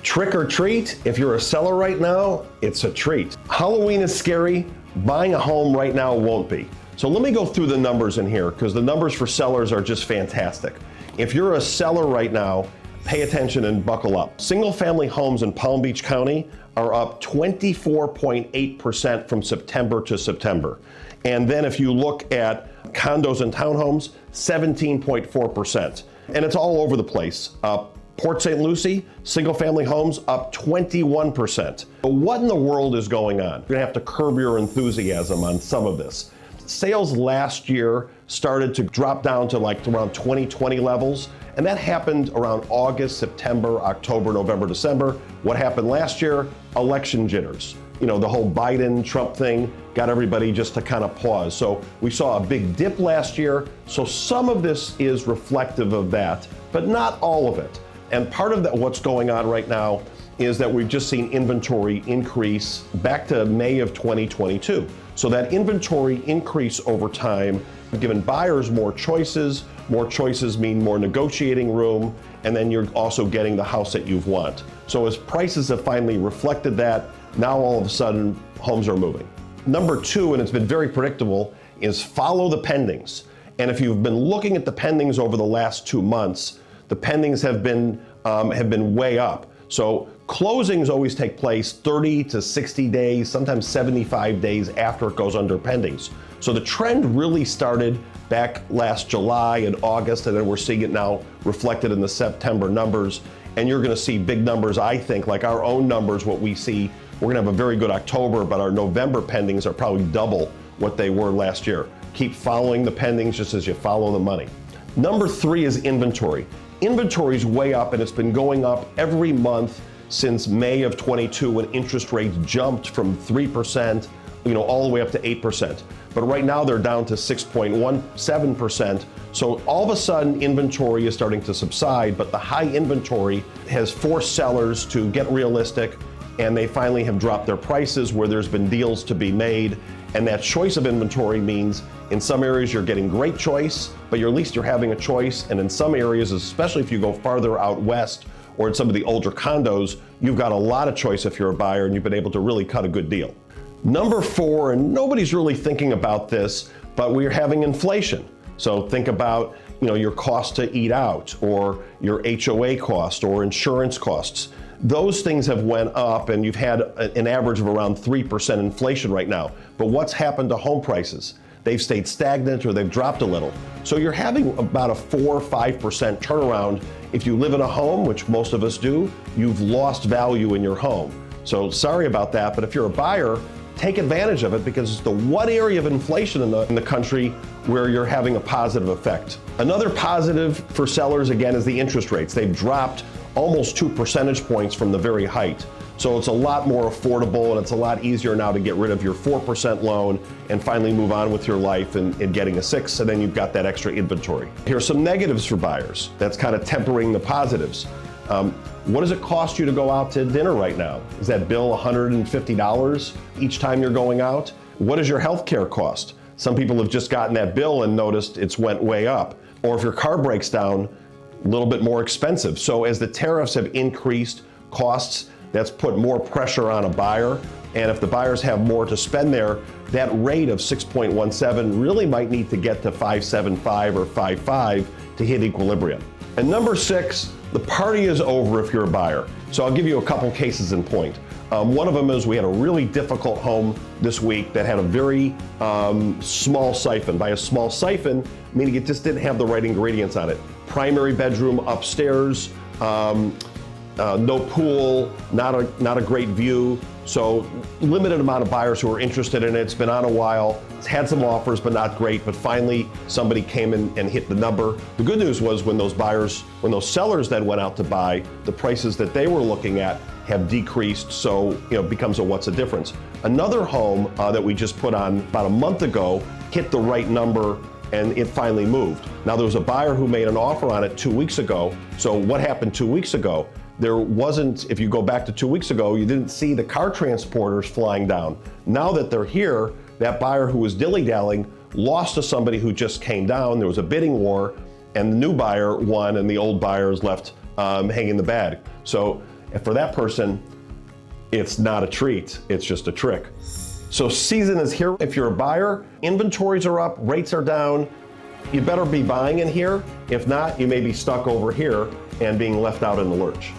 Trick or treat, if you're a seller right now, it's a treat. Halloween is scary, buying a home right now won't be. So let me go through the numbers in here because the numbers for sellers are just fantastic. If you're a seller right now, pay attention and buckle up. Single family homes in Palm Beach County are up 24.8% from September to September. And then if you look at condos and townhomes, 17.4%. And it's all over the place. Port St. Lucie, single family homes up 21%. But what in the world is going on? You're gonna have to curb your enthusiasm on some of this. Sales last year started to drop down to like around 2020 levels, and that happened around August, September, October, November, December. What happened last year? Election jitters. You know, the whole Biden-Trump thing got everybody just to kind of pause. So we saw a big dip last year. So some of this is reflective of that, but not all of it. And part of that, what's going on right now is that we've just seen inventory increase back to May of 2022. So that inventory increase over time, given buyers more choices mean more negotiating room, and then you're also getting the house that you want. So as prices have finally reflected that, now all of a sudden homes are moving. Number two, and it's been very predictable, is follow the pendings. And if you've been looking at the pendings over the last 2 months, the pendings have been way up. So closings always take place 30 to 60 days, sometimes 75 days after it goes under pendings. So the trend really started back last July and August, and then we're seeing it now reflected in the September numbers. And you're gonna see big numbers, I think, like our own numbers, what we see. We're gonna have a very good October, but our November pendings are probably double what they were last year. Keep following the pendings just as you follow the money. Number three is inventory. Inventory's way up, and it's been going up every month since May of 22 when interest rates jumped from 3%, all the way up to 8%. But right now they're down to 6.17%. So all of a sudden inventory is starting to subside, but the high inventory has forced sellers to get realistic, and they finally have dropped their prices where there's been deals to be made. And that choice of inventory means in some areas you're getting great choice, but at least you're having a choice. And in some areas, especially if you go farther out west or in some of the older condos, you've got a lot of choice if you're a buyer and you've been able to really cut a good deal. Number four, and nobody's really thinking about this, but we're having inflation. So think about your cost to eat out, or your HOA cost, or insurance costs. Those things have went up, and you've had an average of around 3% inflation right now. But what's happened to home prices? They've stayed stagnant or they've dropped a little. So you're having about a 4 or 5% turnaround. If you live in a home, which most of us do, you've lost value in your home. So sorry about that, but if you're a buyer, take advantage of it because it's the one area of inflation in the country where you're having a positive effect. Another positive for sellers, again, is the interest rates. They've dropped almost 2 percentage points from the very height. So it's a lot more affordable, and it's a lot easier now to get rid of your 4% loan and finally move on with your life and getting a 6, and then you've got that extra inventory. Here's some negatives for buyers. That's kind of tempering the positives. What does it cost you to go out to dinner right now? Is that bill $150 each time you're going out? What does your health care cost? Some people have just gotten that bill and noticed it's went way up. Or if your car breaks down, a little bit more expensive. So as the tariffs have increased costs, that's put more pressure on a buyer. And if the buyers have more to spend there, that rate of 6.17 really might need to get to 5.75 or 5.5 to hit equilibrium. And number 6, the party is over if you're a buyer. So I'll give you a couple cases in point. One of them is we had a really difficult home this week that had a very small siphon. By a small siphon, meaning it just didn't have the right ingredients on it. Primary bedroom upstairs, no pool, not a great view. So limited amount of buyers who are interested in it. It's been on a while. It's had some offers, but not great. But finally, somebody came in and hit the number. The good news was when those sellers then went out to buy, the prices that they were looking at have decreased. So it becomes a what's the difference. Another home that we just put on about a month ago hit the right number, and it finally moved. Now there was a buyer who made an offer on it 2 weeks ago. So what happened 2 weeks ago? There wasn't, if you go back to 2 weeks ago, you didn't see the car transporters flying down. Now that they're here, that buyer who was dilly-dallying lost to somebody who just came down. There was a bidding war, and the new buyer won, and the old buyer is left hanging the bag. So And for that person, it's not a treat, it's just a trick. So season is here. If you're a buyer, inventories are up, rates are down, you better be buying in here. If not, you may be stuck over here and being left out in the lurch.